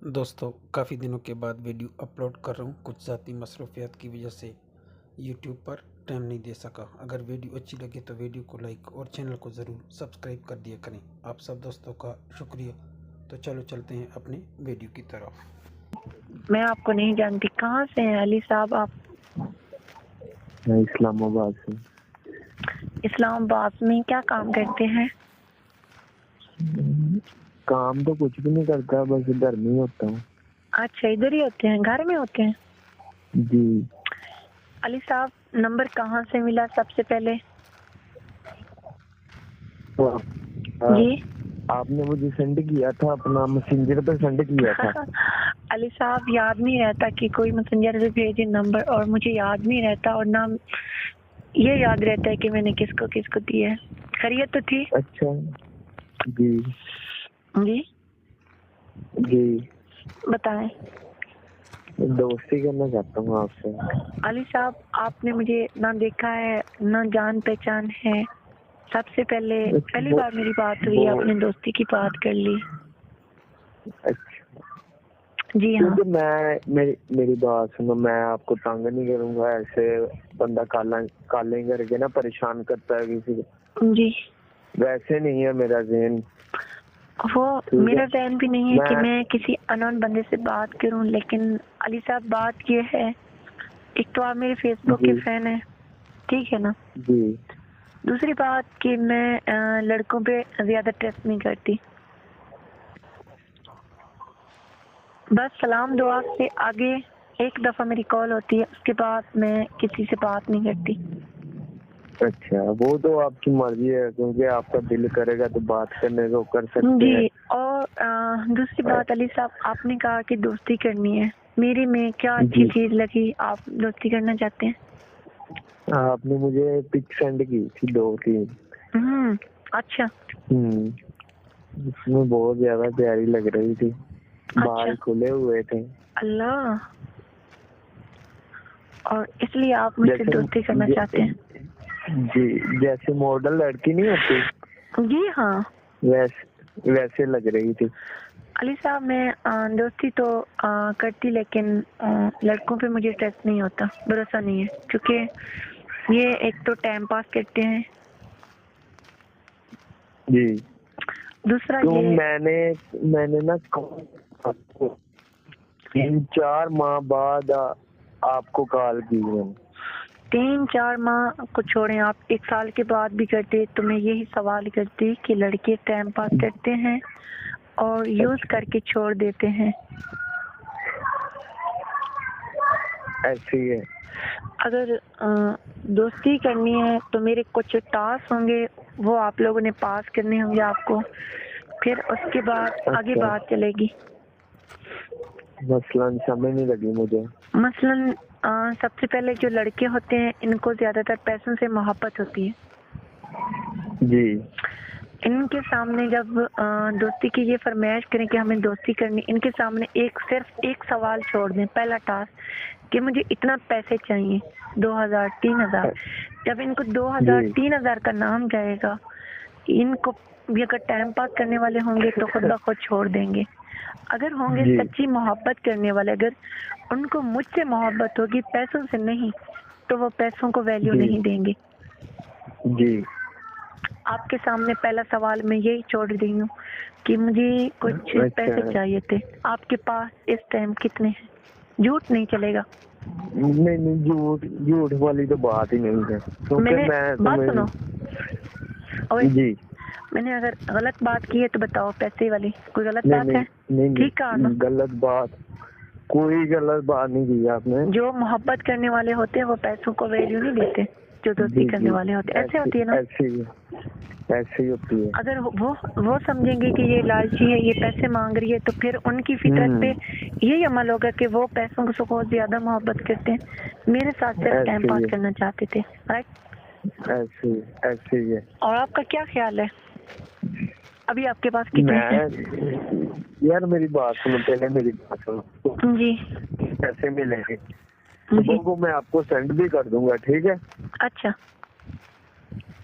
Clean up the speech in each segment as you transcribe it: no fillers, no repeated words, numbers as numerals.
दोस्तों काफ़ी दिनों के बाद वीडियो अपलोड कर रहा हूँ। कुछ ज़ाती मसरूफियात की वजह से यूट्यूब पर टाइम नहीं दे सका। अगर वीडियो अच्छी लगे तो वीडियो को लाइक और चैनल को ज़रूर सब्सक्राइब कर दिया करें। आप सब दोस्तों का शुक्रिया। तो चलो चलते हैं अपने वीडियो की तरफ। मैं आपको नहीं जानती, कहाँ से हैं अली साहब आप? मैं इस्लामाबाद से। इस्लामाबाद में क्या काम करते हैं? काम तो कुछ भी नहीं करता, बस घर में ही होता हूँ। अच्छा, इधर ही होते हैं, घर में होते हैं? जी। अली साहब नंबर कहाँ से मिला सबसे पहले? तो जी आपने मुझे सेंड किया था, अपना मैसेंजर पे सेंड किया था। अली साहब याद नहीं रहता कि कोई मैसेंजर पे भेजे नंबर, और मुझे याद नहीं रहता, और ना ये याद रहता है कि मैंने किसको किसको दिया है। खैरियत तो थी? अच्छा जी जी जी। बताएं। दोस्ती करना चाहता हूँ आपसे। अली साहब आपने मुझे ना देखा है ना जान पहचान है। सबसे पहली बार मेरी बात हुई, आपने दोस्ती की बात कर ली। अच्छा जी हाँ। मेरी बात सुनो, मैं आपको तंग नहीं करूँगा। ऐसे बंदा काले करके ना परेशान करता है किसी को। जी वैसे नहीं है मेरा ज़हन। वो मेरा ज़हन भी नहीं है कि मैं किसी अननोन बंदे से बात करूं, लेकिन अली साहब बात ये है, एक तो आप मेरे फेसबुक के फैन हैं, ठीक है ना जी। दूसरी बात कि मैं लड़कों पे ज्यादा ट्रस्ट नहीं करती। बस सलाम दुआ से आगे एक दफा मेरी कॉल होती है, उसके बाद मैं किसी से बात नहीं करती। अच्छा, वो तो आपकी मर्जी है, क्योंकि आपका दिल करेगा तो बात करने को कर सकते जी। हैं। और दूसरी बात अली साहब, आपने कहा कि दोस्ती करनी है, मेरे में क्या अच्छी चीज लगी आप दोस्ती करना चाहते हैं? आपने मुझे पिक सेंड की थी 2-3। अच्छा। उसमें बहुत ज्यादा प्यारी लग रही थी। बाल खुले हुए थे। अल्लाह, और इसलिए आप मुझसे दोस्ती करना चाहते हैं? जी, जैसे मॉडल लड़की नहीं होती। जी हाँ, वैसे लग रही थी। अली साहब मैं दोस्ती तो करती, लेकिन लड़कों पे मुझे ट्रस्ट नहीं होता, भरोसा नहीं है, क्योंकि ये एक तो टाइम पास करते हैं। जी। दूसरा तो ये मैंने ना 3-4 माह बाद आपको कॉल की है। 3-4 माह को छोड़ें, आप 1 साल के बाद भी करते तो मैं यही सवाल करती कि लड़के टाइम पास करते हैं और यूज करके छोड़ देते हैं। ऐसी है। अगर दोस्ती करनी है तो मेरे कुछ टास्क होंगे, वो आप लोगों ने पास करने होंगे आपको, फिर उसके बाद आगे बात चलेगी। मसलन समझ नहीं लगी मुझे। मसलन सबसे पहले जो लड़के होते हैं, इनको ज्यादातर पैसों से मोहब्बत होती है। जी। इनके सामने जब दोस्ती की ये फरमाइश करें कि हमें दोस्ती करनी, इनके सामने सिर्फ एक सवाल छोड़ दें, पहला टास्क कि मुझे इतना पैसे चाहिए, 2000-3000। जब इनको 2000-3000 का नाम जाएगा, इनको भी अगर टाइम पास करने वाले होंगे तो खुद ब खुद छोड़ देंगे। अगर होंगे सच्ची मोहब्बत करने वाले, अगर उनको मुझसे मोहब्बत होगी, पैसों से नहीं, तो वो पैसों को वैल्यू नहीं देंगे। जी। आपके सामने पहला सवाल मैं यही छोड़ रही हूँ कि मुझे कुछ पैसे चाहिए थे। आपके पास इस टाइम कितने हैं? झूठ नहीं चलेगा। नहीं, झूठ वाली तो बात ही नहीं है। बात सुनो। जी। मैंने अगर गलत बात की है तो बताओ, पैसे वाली कोई गलत बात है? ठीक है, गलत बात, कोई गलत बात नहीं की आपने। जो मोहब्बत करने वाले होते हैं वो पैसों को वैल्यू नहीं देते, जो दोस्ती करने वाले होते हैं। ऐसे होती है ना? ऐसे ही होती है। अगर वो समझेंगे कि ये लालची है, ये पैसे मांग रही है, तो फिर उनकी फितरत पे यही अमल होगा कि वो पैसों को बहुत ज्यादा मोहब्बत करते हैं। मेरे साथ सिर्फ टाइम पास करना चाहते थे, राइट? ऐसे ही है। और आपका क्या ख्याल है, अभी आपके पास कितने हैं? यार मेरी बात सुनो, पहले मेरी बात सुनो जी। पैसे मिलेंगे तो वो मैं आपको सेंड भी कर दूंगा, ठीक है? अच्छा।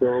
2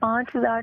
5,000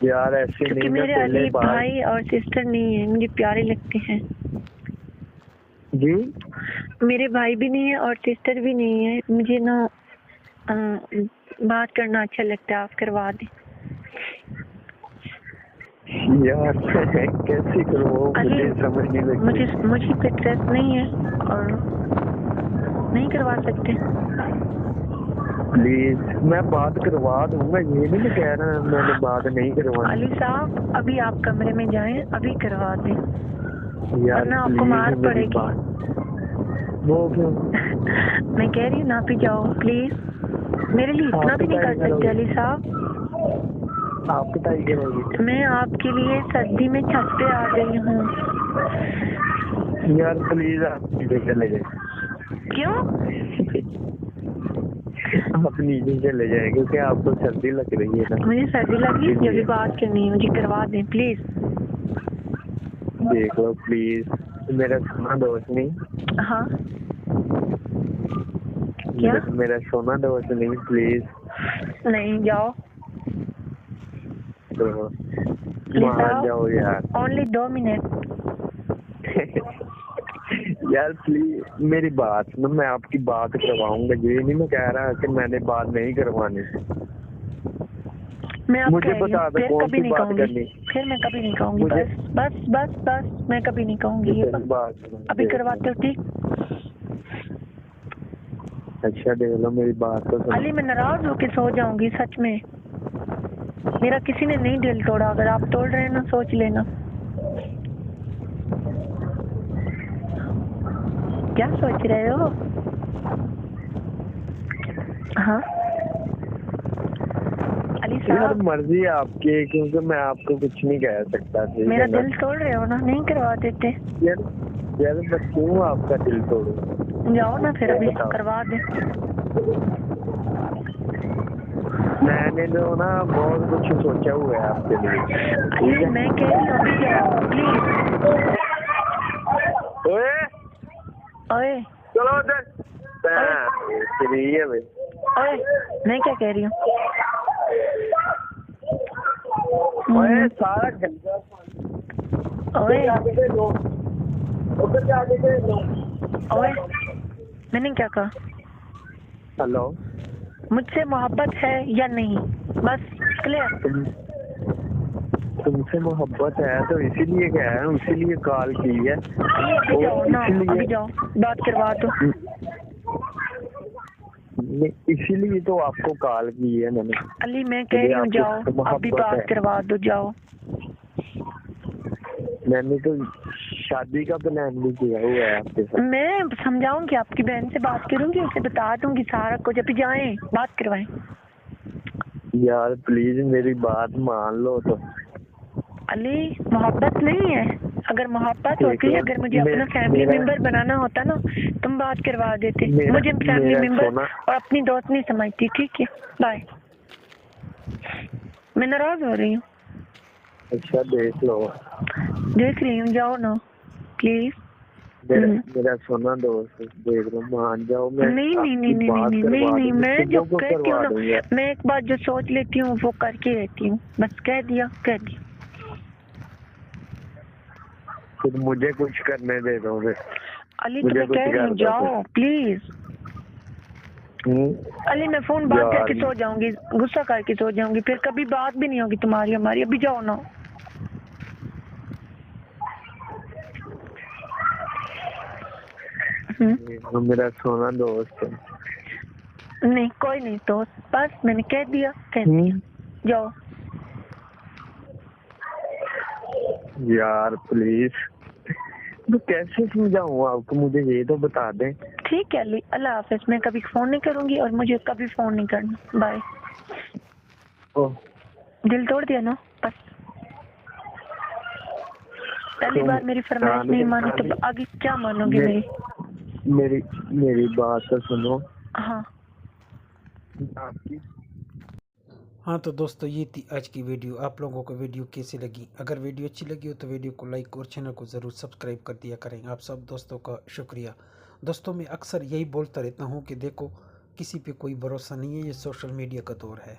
यार ऐसे क्योंकि नहीं ना, मेरे पहले अली बात भाई और सिस्टर नहीं है, मुझे प्यारे लगते हैं। जी। मेरे भाई भी नहीं है और सिस्टर भी नहीं है, मुझे ना बात करना अच्छा लगता है, आप करवा दें। यार कैसे करो, मुझे समझ नहीं लगती। मुझे पे ट्रस्ट नहीं है और नहीं करवा सकते। प्लीज मैं बात करवा दूंगा, ये नहीं मैं कह रहा मैंने बात नहीं करवानी। अली साहब अभी आप कमरे में जाएं, अभी करवा दें, यार वरना आपको मार प्लीज मेरी पड़ेगी। बात। वो क्यों? मैं कह रही हूँ ना, भी जाओ प्लीज, मेरे लिए इतना भी नहीं कर सकते अली साहब। आप पिटाई करोगे? मैं आपके लिए सर्दी में छत पे आ गई हूँ। यार प्लीज आप नीचे चले जाए। क्यों? आप नीचे चले जाए क्योंकि आपको सर्दी लग रही है ना। मुझे सर्दी लगी, जब भी बात करनी है मुझे करवा दें प्लीज। देख लो प्लीज, मेरा सोना दोस्त नहीं। हाँ क्या? मेरा सोना दोस्त नहीं, प्लीज। नहीं, जाओ तो मान जाओ यार। Only 2 minute. यार प्लीज मेरी बात सुनो, मैं आपकी बात करवाऊंगा, ये नहीं मैं कह रहा कि मैंने बात नहीं करवानी। मैं आप मुझे बता दो कौन सी बात करनी। फिर मैं कभी नहीं कहूंगी, बस बस बस बस, मैं कभी नहीं कहूंगी ये बात। अभी करवाते हो ठीक? अच्छा देख लो मेरी बात तो सुनो। अली मैं नाराज होके सो जाऊंगी, सच में। मेरा किसी ने नहीं दिल तोड़ा, अगर आप तोड़ रहे हैं ना सोच लेना। क्या सोच रहे हो? हाँ अली यार साहब, मर्जी है आपकी, क्योंकि मैं आपको कुछ नहीं कह सकता। मेरा दिल तोड़ रहे हो ना, नहीं करवा देते? यार यार मैं क्यों आपका दिल तोड़ूं? जाओ ना फिर, अभी करवा दे। मैंने तो ना बहुत कुछ सोचा हुआ है आपके लिए। अली मैं कह रही हूँ अभी जाओ प्लीज। ओए ओए चलो उधर। फ्री है भाई। ओए, मैं क्या कह रही हूँ? ओए सारा गंदा ओए उधर जाके दे दो। ओए, मैंने क्या कहा? हेलो, मुझसे मोहब्बत है या नहीं, बस क्लियर। तुमसे मोहब्बत है तो इसीलिए क्या है, इसीलिए कॉल की है। अभी जाओ ना, अभी जाओ, बात करवा दो। इसीलिए तो आपको कॉल की है मैंने। अली मैं कह रही हूँ जाओ, अभी बात करवा दो, जाओ। मैंने तो शादी का प्लान भी किया हुआ है आपके साथ। मैं समझाऊंगी, आपकी बहन से बात करूंगी, उसे बता दूंगी सारा कुछ। अभी जाएं, बात करवाएं। यार प्लीज मेरी बात मान लो तो। अली मोहब्बत नहीं है, अगर मोहब्बत होती, अगर मुझे अपना फैमिली मेंबर बनाना होता ना, तुम बात करवा देते। मुझे फैमिली मेंबर और अपनी दोस्त नहीं समझती, ठीक है? बाय। मैं नाराज हो रही हूँ। अच्छा देख लो। देख रही हूँ, जाओ ना प्लीज। मेरा सोना दोस्त, देख लो, मान जाओ। मैं नहीं नहीं नहीं नहीं नहीं नहीं नहीं, मैं जो कहती हूँ ना, मैं एक बात जो सोच लेती हूँ वो करके रहती हूँ, बस कह दिया कह दिया। फिर मुझे कुछ करने दे दो फिर। अली तो मैं कह रही हूँ जाओ प्लीज। अली मैं फोन बंद करके सो जाऊंगी, गुस्सा करके सो जाऊंगी, फिर कभी बात भी नहीं होगी तुम्हारी हमारी। अभी जाओ ना। मेरा सोना दोस्त है। नहीं कोई नहीं दोस्त, बस मैंने कह दिया कह दिया, जाओ। यार प्लीज, तो कैसे समझाऊँ आपको, मुझे ये तो बता दें। ठीक है अली, अल्लाह हाफिज। मैं कभी फोन नहीं करूंगी और मुझे कभी फोन नहीं करना, बाय। दिल तोड़ दिया ना, बस। पहली बार मेरी फरमाइश नहीं मानी तो आगे क्या मानोगे मेरी? मेरी बात तो सुनो। हाँ हाँ तो दोस्तों, ये थी आज की वीडियो। आप लोगों को वीडियो कैसी लगी? अगर वीडियो अच्छी लगी हो तो वीडियो को लाइक और चैनल को ज़रूर सब्सक्राइब कर दिया करें। आप सब दोस्तों का शुक्रिया। दोस्तों मैं अक्सर यही बोलता रहता हूँ कि देखो, किसी पे कोई भरोसा नहीं है, ये सोशल मीडिया का दौर है।